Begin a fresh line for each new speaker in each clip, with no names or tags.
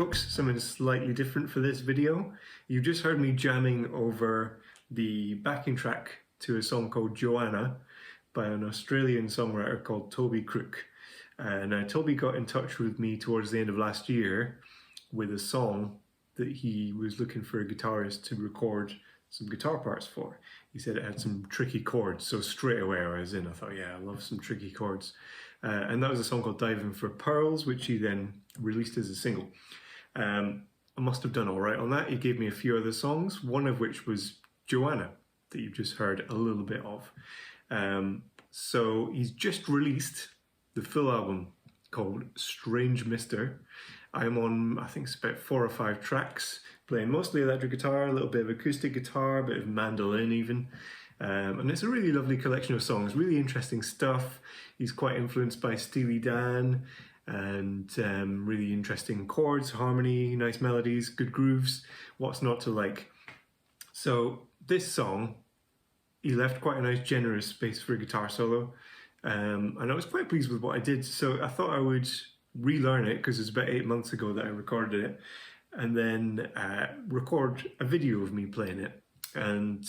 folks, something slightly different for this video. You've just heard me jamming over the backing track to a song called Joanna by an Australian songwriter called Toby Crook. And Toby got in touch with me towards the end of last year with a song that he was looking for a guitarist to record some guitar parts for. He said it had some tricky chords, so straight away I was in. I thought, yeah, I love some tricky chords. And that was a song called Diving for Pearls, which he then released as a single. I must have done all right on that. He gave me a few other songs, one of which was Joanna, that you've just heard a little bit of. So he's just released the full album called Strange Mister. I'm on, I think it's about 4 or 5 tracks, playing mostly electric guitar, a little bit of acoustic guitar, a bit of mandolin even. And it's a really lovely collection of songs, really interesting stuff. He's quite influenced by Steely Dan, and really interesting chords, harmony, nice melodies, good grooves, what's not to like. So this song, he left quite a nice generous space for a guitar solo, and I was quite pleased with what I did. So I thought I would relearn it, because it was about 8 months ago that I recorded it, and then record a video of me playing it, and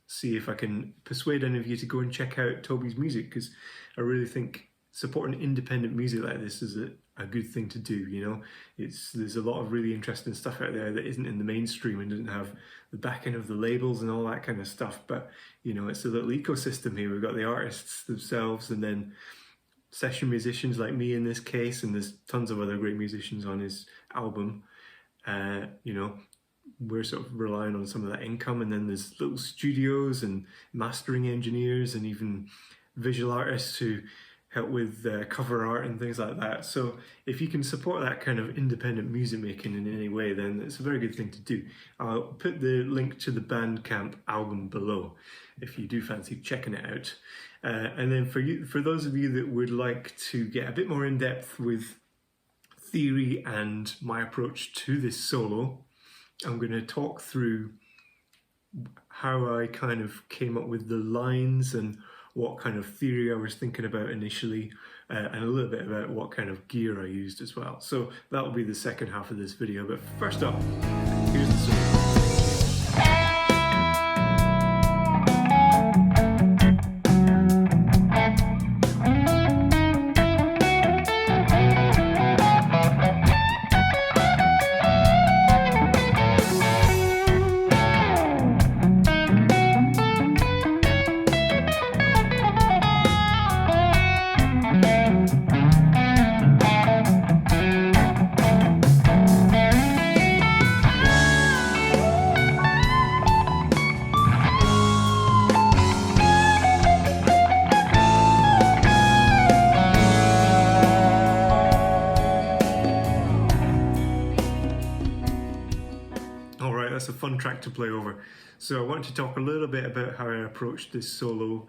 see if I can persuade any of you to go and check out Toby's music, because I really think supporting independent music like this is a good thing to do, you know. There's a lot of really interesting stuff out there that isn't in the mainstream and doesn't have the backing of the labels and all that kind of stuff, but you know, it's a little ecosystem here. We've got the artists themselves, and then session musicians like me in this case, and there's tons of other great musicians on his album. You know, we're sort of relying on some of that income, and then there's little studios and mastering engineers and even visual artists who help with cover art and things like that. So if you can support that kind of independent music making in any way, then it's a very good thing to do. I'll put the link to the Bandcamp album below if you do fancy checking it out. And then for those of you that would like to get a bit more in depth with theory and my approach to this solo, I'm going to talk through how I kind of came up with the lines and what kind of theory I was thinking about initially, and a little bit about what kind of gear I used as well. So that'll be the second half of this video, but first up, here's the solo. That's a fun track to play over. So I want to talk a little bit about how I approached this solo,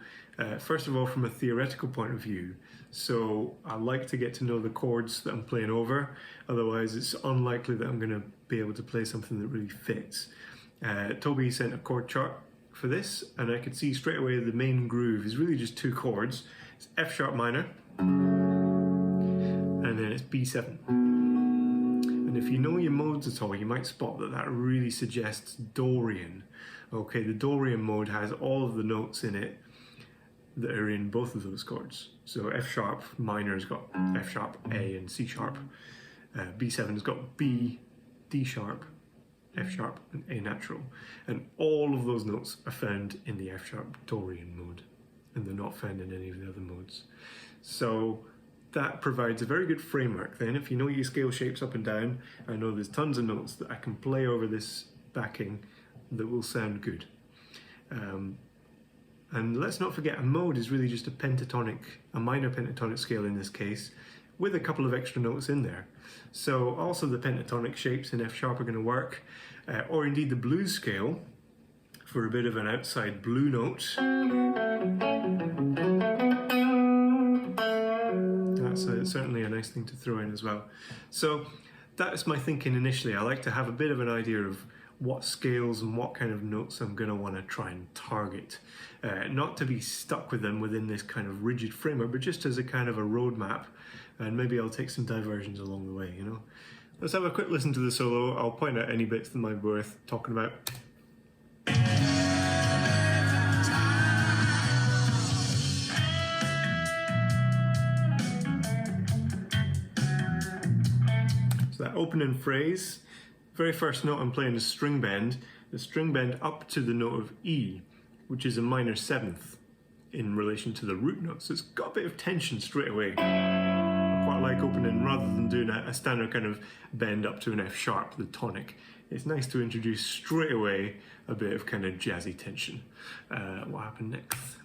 first of all from a theoretical point of view. So I like to get to know the chords that I'm playing over, otherwise it's unlikely that I'm going to be able to play something that really fits. Toby sent a chord chart for this, and I could see straight away the main groove is really just 2 chords. It's F sharp minor, and then it's B7. And if you know your modes at all, you might spot that that really suggests Dorian. Okay, the Dorian mode has all of the notes in it that are in both of those chords. So F sharp minor has got F sharp, A and C sharp. B7 has got B, D sharp, F sharp and A natural. And all of those notes are found in the F sharp Dorian mode, and they're not found in any of the other modes. So that provides a very good framework then. If you know your scale shapes up and down, I know there's tons of notes that I can play over this backing that will sound good. And let's not forget, a mode is really just a minor pentatonic scale in this case, with a couple of extra notes in there. So also the pentatonic shapes in F sharp are going to work, or indeed the blues scale for a bit of an outside blue note. That's certainly a nice thing to throw in as well. So that's my thinking initially. I like to have a bit of an idea of what scales and what kind of notes I'm going to want to try and target. Not to be stuck with them within this kind of rigid framework, but just as a kind of a roadmap, and maybe I'll take some diversions along the way, you know. let's have a quick listen to the solo. I'll point out any bits that might be worth talking about. So that opening phrase, very first note I'm playing is string bend. The string bend up to the note of E, which is a minor seventh in relation to the root note. So it's got a bit of tension straight away. I quite like opening, rather than doing a standard kind of bend up to an F sharp, the tonic. It's nice to introduce straight away a bit of kind of jazzy tension. What happened next?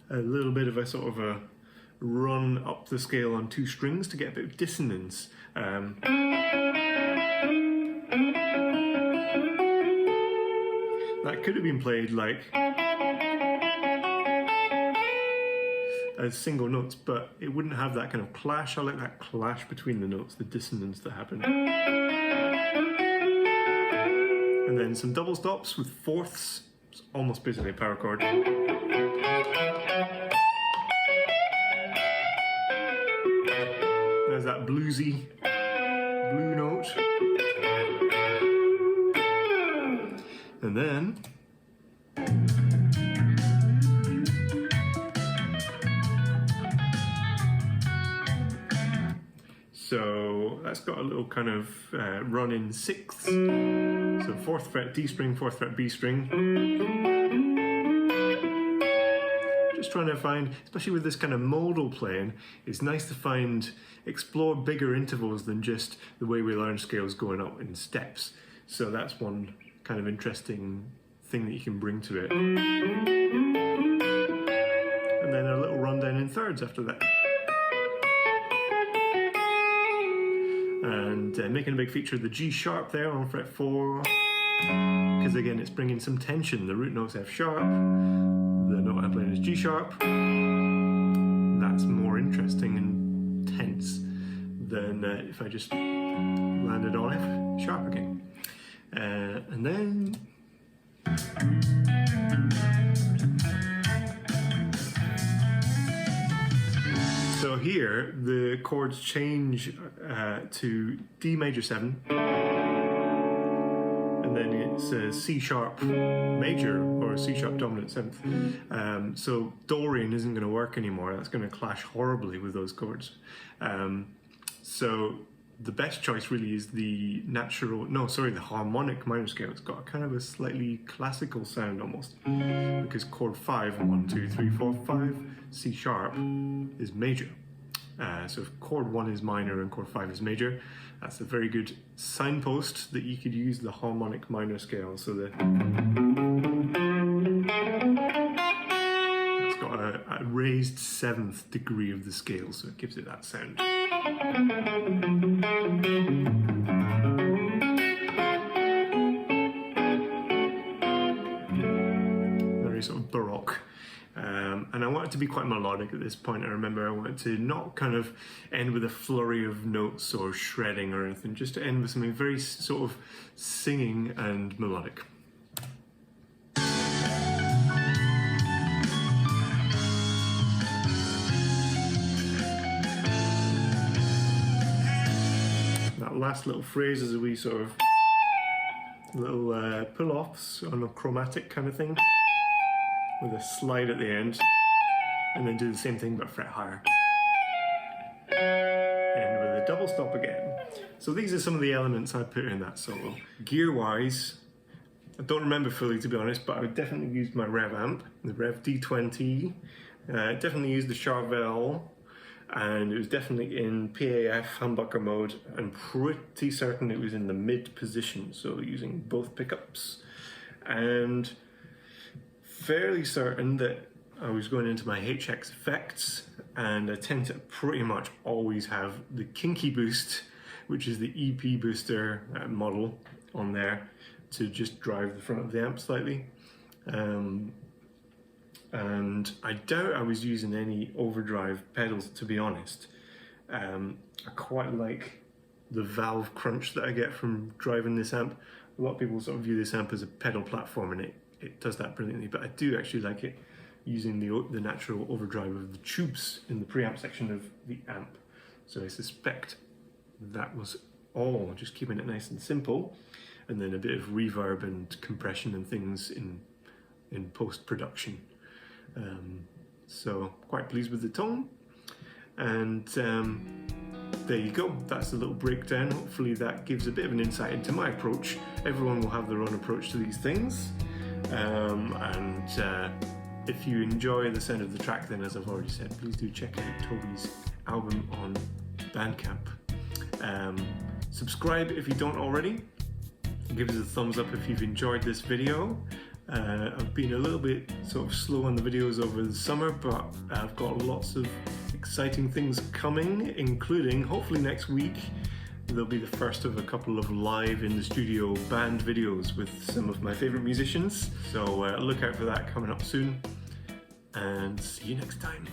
A little bit of a sort of a run up the scale on two strings to get a bit of dissonance. That could have been played like as single notes, but it wouldn't have that kind of clash. I like that clash between the notes, the dissonance that happened. And then some double stops with fourths. It's almost basically a power chord. There's that bluesy blue note. And then so that's got a little kind of run in sixths. So 4th fret D string, 4th fret B string. Just trying to find, especially with this kind of modal playing, it's nice to explore bigger intervals than just the way we learn scales going up in steps. So that's one kind of interesting thing that you can bring to it. And then a little rundown in thirds after that. And making a big feature of the G sharp there on fret 4, because again it's bringing some tension. The root note's F sharp, the note I'm playing is G sharp. That's more interesting and tense than if I just landed on F sharp again. And then so here the chords change to D major 7, and then it's C sharp major or C sharp dominant 7th. So Dorian isn't going to work anymore. That's going to clash horribly with those chords. So the best choice really is the the harmonic minor scale. It's got kind of a slightly classical sound almost, because chord 5, 1, 2, 3, 4, 5, C sharp is major. So if chord 1 is minor and chord 5 is major, that's a very good signpost that you could use the harmonic minor scale. So it's got a raised 7th degree of the scale, so it gives it that sound. Very sort of baroque. And I want it to be quite melodic at this point. I remember I wanted to not kind of end with a flurry of notes or shredding or anything, just to end with something very sort of singing and melodic. That last little phrase is a wee sort of little pull-offs on a chromatic kind of thing, with a slide at the end, and then do the same thing but fret higher. And with a double stop again. So these are some of the elements I put in that solo. Gear-wise, I don't remember fully to be honest, but I would definitely use my Rev amp, the Rev D20. Definitely used the Charvel, and it was definitely in PAF humbucker mode. I'm pretty certain it was in the mid position, so using both pickups. And fairly certain that I was going into my HX effects, and I tend to pretty much always have the Kinky Boost, which is the EP booster model on there, to just drive the front of the amp slightly. And I doubt I was using any overdrive pedals, to be honest. I quite like the valve crunch that I get from driving this amp. A lot of people sort of view this amp as a pedal platform, and it it does that brilliantly, but I do actually like it using the natural overdrive of the tubes in the preamp section of the amp. So I suspect that was all, just keeping it nice and simple, and then a bit of reverb and compression and things in post-production. So quite pleased with the tone, and there you go. That's a little breakdown. Hopefully that gives a bit of an insight into my approach. Everyone will have their own approach to these things, if you enjoy the sound of the track, then as I've already said, please do check out Toby's album on Bandcamp. Subscribe if you don't already. Give us a thumbs up if you've enjoyed this video. I've been a little bit sort of slow on the videos over the summer, but I've got lots of exciting things coming, including hopefully next week there'll be the first of a couple of live in the studio band videos with some of my favourite musicians. So look out for that coming up soon, and see you next time.